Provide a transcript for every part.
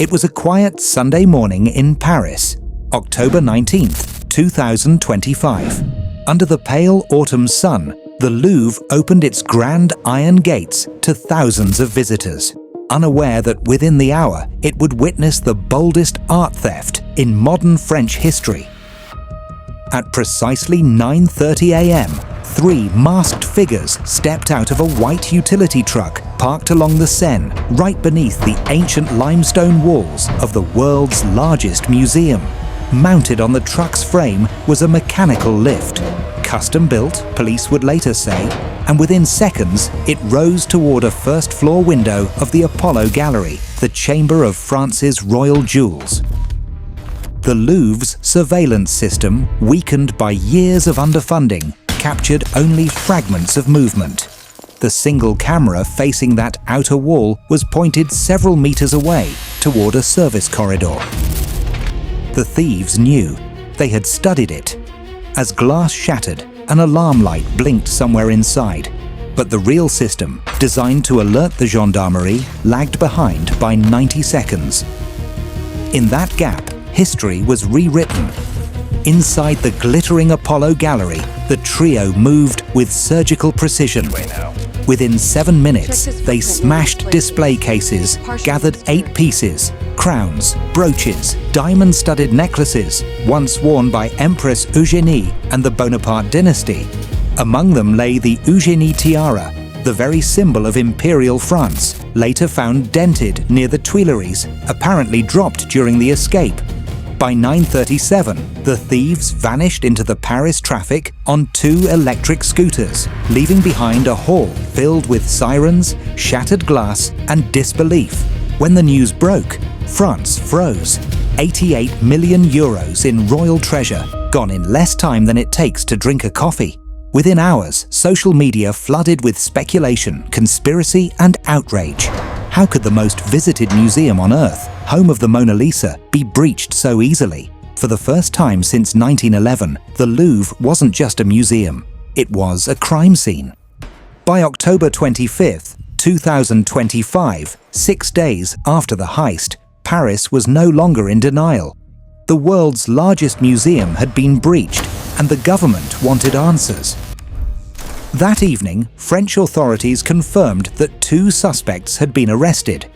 It was a quiet Sunday morning in Paris, October 19th, 2025. Under the pale autumn sun, the Louvre opened its grand iron gates to thousands of visitors, unaware that within the hour it would witness the boldest art theft in modern French history. At precisely 9:30 a.m., 3 masked figures stepped out of a white utility truck parked along the Seine, right beneath the ancient limestone walls of the world's largest museum. Mounted on the truck's frame was a mechanical lift. Custom built, police would later say, and within seconds it rose toward a first-floor window of the Apollo Gallery, the chamber of France's royal jewels. The Louvre's surveillance system, weakened by years of underfunding, captured only fragments of movement. The single camera facing that outer wall was pointed several meters away toward a service corridor. The thieves knew. They had studied it. As glass shattered, an alarm light blinked somewhere inside. But the real system, designed to alert the gendarmerie, lagged behind by 90 seconds. In that gap, history was rewritten. Inside the glittering Apollo Gallery, the trio moved with surgical precision. Within 7 minutes, they smashed display cases, gathered 8 pieces, crowns, brooches, diamond-studded necklaces, once worn by Empress Eugénie and the Bonaparte dynasty. Among them lay the Eugénie tiara, the very symbol of imperial France, later found dented near the Tuileries, apparently dropped during the escape. By 9:37, the thieves vanished into the Paris traffic on 2 electric scooters, leaving behind a hall filled with sirens, shattered glass, and disbelief. When the news broke, France froze. 88 million euros in royal treasure, gone in less time than it takes to drink a coffee. Within hours, social media flooded with speculation, conspiracy, and outrage. How could the most visited museum on Earth, home of the Mona Lisa, be breached so easily? For the first time since 1911, the Louvre wasn't just a museum, it was a crime scene. By October 25th, 2025, 6 days after the heist, Paris was no longer in denial. The world's largest museum had been breached, and the government wanted answers. That evening, French authorities confirmed that 2 suspects had been arrested.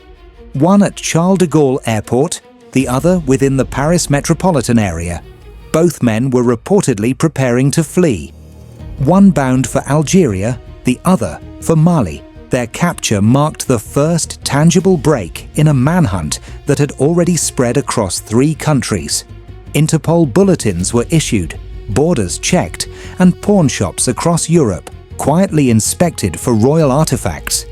One at Charles de Gaulle Airport, the other within the Paris metropolitan area. Both men were reportedly preparing to flee. One bound for Algeria, the other for Mali. Their capture marked the first tangible break in a manhunt that had already spread across 3 countries. Interpol bulletins were issued, borders checked, and pawn shops across Europe quietly inspected for royal artifacts.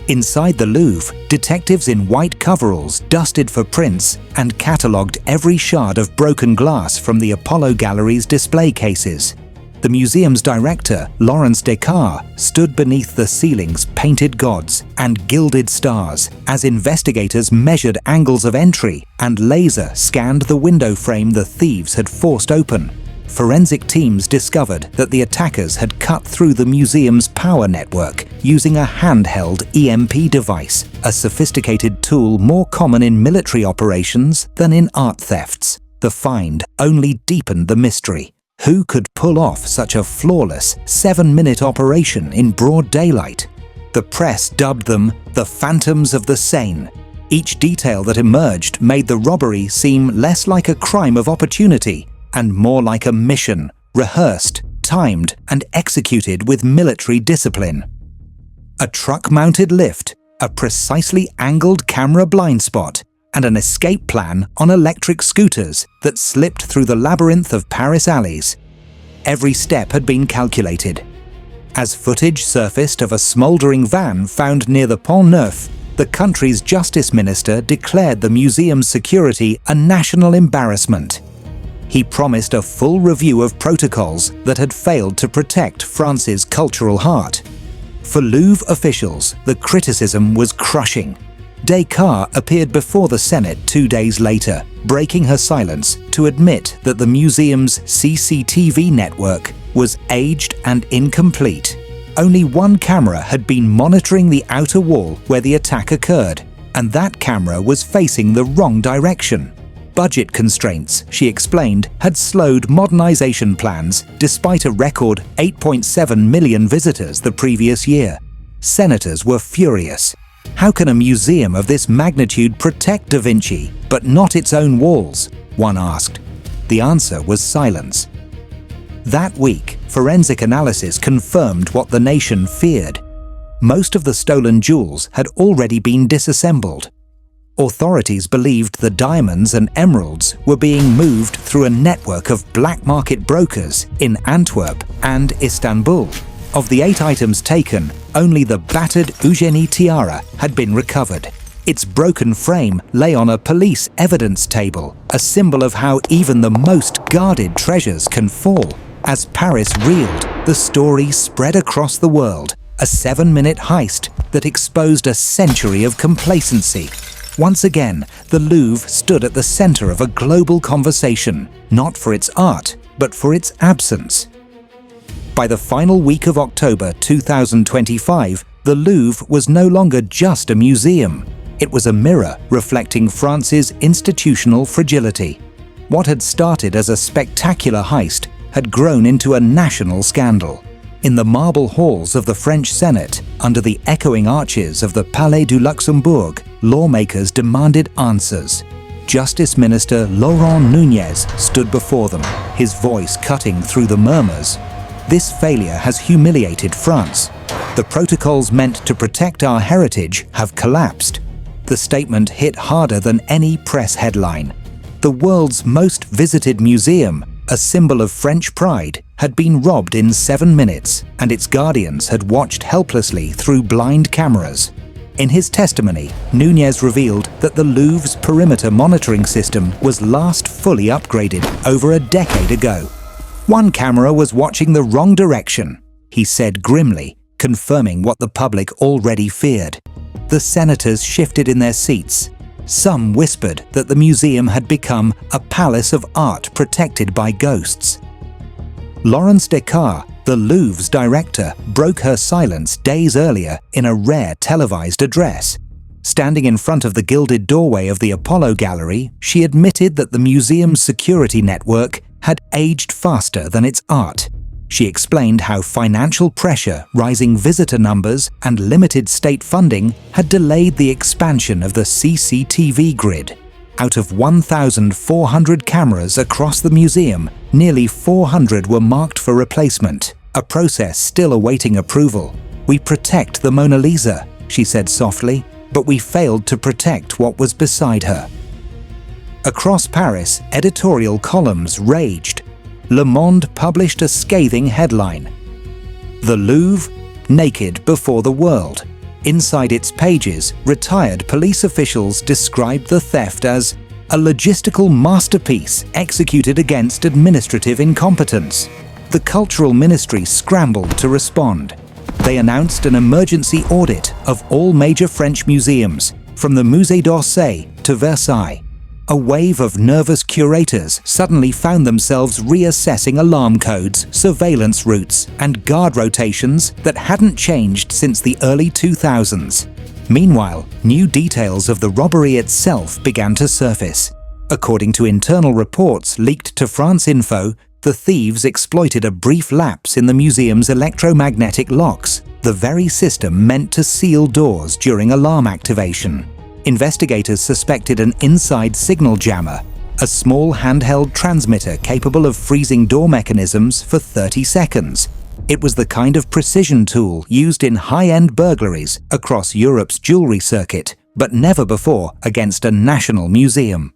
Inside the Louvre, detectives in white coveralls dusted for prints and catalogued every shard of broken glass from the Apollo Gallery's display cases. The museum's director, Laurence Descartes, stood beneath the ceiling's painted gods and gilded stars as investigators measured angles of entry and laser scanned the window frame the thieves had forced open. Forensic teams discovered that the attackers had cut through the museum's power network using a handheld EMP device, a sophisticated tool more common in military operations than in art thefts. The find only deepened the mystery. Who could pull off such a flawless 7-minute operation in broad daylight? The press dubbed them the Phantoms of the Seine. Each detail that emerged made the robbery seem less like a crime of opportunity and more like a mission, rehearsed, timed, and executed with military discipline. A truck-mounted lift, a precisely angled camera blind spot, and an escape plan on electric scooters that slipped through the labyrinth of Paris alleys. Every step had been calculated. As footage surfaced of a smouldering van found near the Pont Neuf, the country's justice minister declared the museum's security a national embarrassment. He promised a full review of protocols that had failed to protect France's cultural heart. For Louvre officials, the criticism was crushing. Descartes appeared before the Senate 2 days later, breaking her silence to admit that the museum's CCTV network was aged and incomplete. Only one camera had been monitoring the outer wall where the attack occurred. and that camera was facing the wrong direction. Budget constraints, she explained, had slowed modernization plans despite a record 8.7 million visitors the previous year. Senators were furious. How can a museum of this magnitude protect Da Vinci, but not its own walls? One asked. The answer was silence. That week, forensic analysis confirmed what the nation feared. Most of the stolen jewels had already been disassembled. Authorities believed the diamonds and emeralds were being moved through a network of black market brokers in Antwerp and Istanbul. Of the 8 items taken, only the battered Eugenie tiara had been recovered. Its broken frame lay on a police evidence table, a symbol of how even the most guarded treasures can fall. As Paris reeled, the story spread across the world, a 7-minute heist that exposed a century of complacency. Once again, the Louvre stood at the center of a global conversation, not for its art, but for its absence. By the final week of October 2025, the Louvre was no longer just a museum. It was a mirror reflecting France's institutional fragility. What had started as a spectacular heist had grown into a national scandal. In the marble halls of the French Senate, under the echoing arches of the Palais du Luxembourg, lawmakers demanded answers. Justice Minister Laurent Nunez stood before them, his voice cutting through the murmurs. This failure has humiliated France. The protocols meant to protect our heritage have collapsed. The statement hit harder than any press headline. The world's most visited museum, a symbol of French pride, had been robbed in 7 minutes, and its guardians had watched helplessly through blind cameras. In his testimony, Nunez revealed that the Louvre's perimeter monitoring system was last fully upgraded over a decade ago. One camera was watching the wrong direction, he said grimly, confirming what the public already feared. The senators shifted in their seats. Some whispered that the museum had become a palace of art protected by ghosts. Laurence Descartes, the Louvre's director, broke her silence days earlier in a rare televised address. Standing in front of the gilded doorway of the Apollo Gallery, she admitted that the museum's security network had aged faster than its art. She explained how financial pressure, rising visitor numbers, and limited state funding had delayed the expansion of the CCTV grid. Out of 1,400 cameras across the museum, nearly 400 were marked for replacement, a process still awaiting approval. "We protect the Mona Lisa," she said softly, "but we failed to protect what was beside her." Across Paris, editorial columns raged. Le Monde published a scathing headline: "The Louvre, naked before the world." Inside its pages, retired police officials described the theft as a logistical masterpiece executed against administrative incompetence. The Cultural Ministry scrambled to respond. They announced an emergency audit of all major French museums, from the Musée d'Orsay to Versailles. A wave of nervous curators suddenly found themselves reassessing alarm codes, surveillance routes, and guard rotations that hadn't changed since the early 2000s. Meanwhile, new details of the robbery itself began to surface. According to internal reports leaked to France Info, the thieves exploited a brief lapse in the museum's electromagnetic locks, the very system meant to seal doors during alarm activation. Investigators suspected an inside signal jammer, a small handheld transmitter capable of freezing door mechanisms for 30 seconds. It was the kind of precision tool used in high-end burglaries across Europe's jewelry circuit, but never before against a national museum.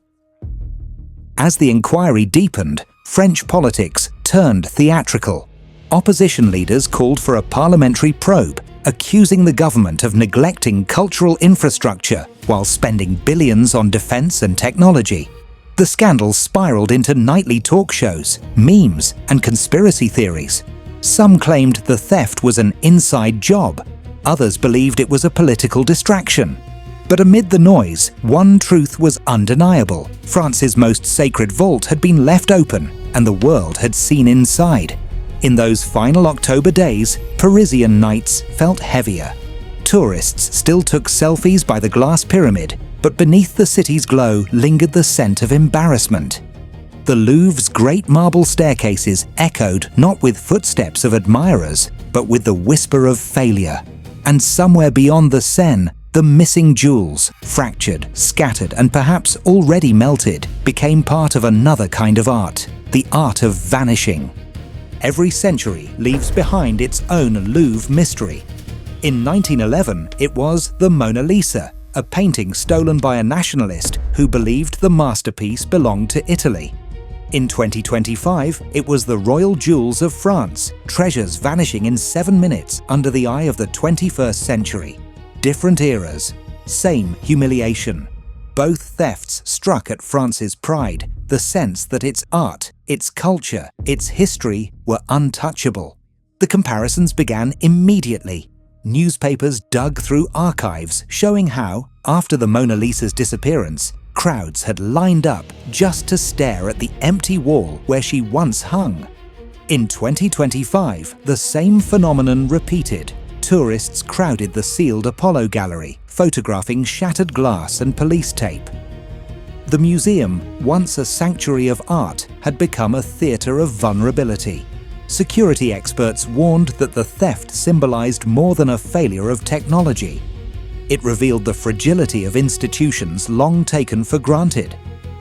As the inquiry deepened, French politics turned theatrical. Opposition leaders called for a parliamentary probe, accusing the government of neglecting cultural infrastructure while spending billions on defense and technology. The scandal spiraled into nightly talk shows, memes, and conspiracy theories. Some claimed the theft was an inside job. Others believed it was a political distraction. But amid the noise, one truth was undeniable. France's most sacred vault had been left open, and the world had seen inside. In those final October days, Parisian nights felt heavier. Tourists still took selfies by the glass pyramid, but beneath the city's glow lingered the scent of embarrassment. The Louvre's great marble staircases echoed not with footsteps of admirers, but with the whisper of failure. And somewhere beyond the Seine, the missing jewels, fractured, scattered, and perhaps already melted, became part of another kind of art, the art of vanishing. Every century leaves behind its own Louvre mystery. In 1911, it was the Mona Lisa, a painting stolen by a nationalist who believed the masterpiece belonged to Italy. In 2025, it was the royal jewels of France, treasures vanishing in 7 minutes under the eye of the 21st century. Different eras, same humiliation. Both thefts struck at France's pride, the sense that its art, its culture, its history were untouchable. The comparisons began immediately. Newspapers dug through archives showing how, after the Mona Lisa's disappearance, crowds had lined up just to stare at the empty wall where she once hung. In 2025, the same phenomenon repeated. Tourists crowded the sealed Apollo Gallery, photographing shattered glass and police tape. The museum, once a sanctuary of art, had become a theatre of vulnerability. Security experts warned that the theft symbolized more than a failure of technology. It revealed the fragility of institutions long taken for granted.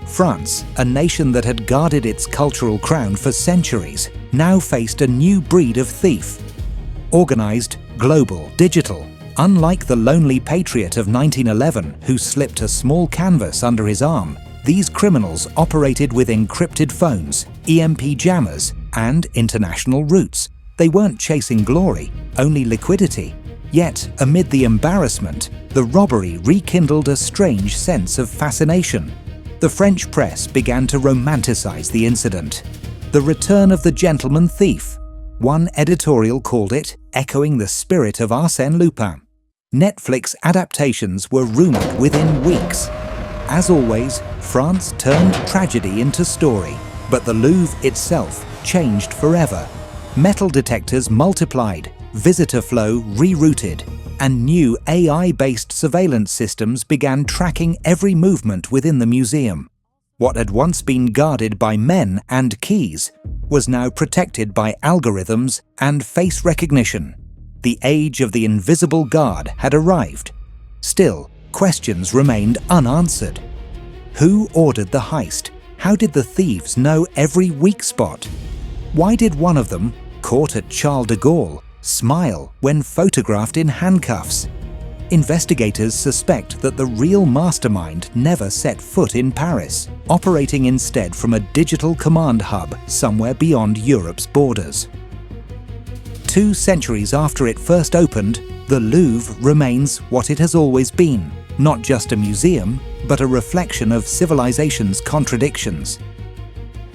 France, a nation that had guarded its cultural crown for centuries, now faced a new breed of thief. Organized, global, digital. Unlike the lonely patriot of 1911 who slipped a small canvas under his arm, these criminals operated with encrypted phones, EMP jammers, and international routes. They weren't chasing glory, only liquidity. Yet, amid the embarrassment, the robbery rekindled a strange sense of fascination. The French press began to romanticize the incident. The return of the gentleman thief. One editorial called it echoing the spirit of Arsène Lupin. Netflix adaptations were rumored within weeks. As always, France turned tragedy into story, but the Louvre itself changed forever. Metal detectors multiplied, visitor flow rerouted, and new AI-based surveillance systems began tracking every movement within the museum. What had once been guarded by men and keys was now protected by algorithms and face recognition. The age of the invisible guard had arrived. Still, questions remained unanswered. Who ordered the heist? How did the thieves know every weak spot? Why did one of them, caught at Charles de Gaulle, smile when photographed in handcuffs? Investigators suspect that the real mastermind never set foot in Paris, operating instead from a digital command hub somewhere beyond Europe's borders. 2 centuries after it first opened, the Louvre remains what it has always been, not just a museum, but a reflection of civilization's contradictions.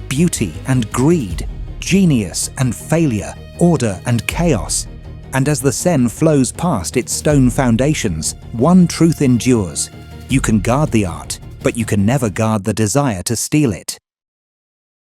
Beauty and greed, genius and failure, order and chaos. And as the Seine flows past its stone foundations, one truth endures. You can guard the art, but you can never guard the desire to steal it.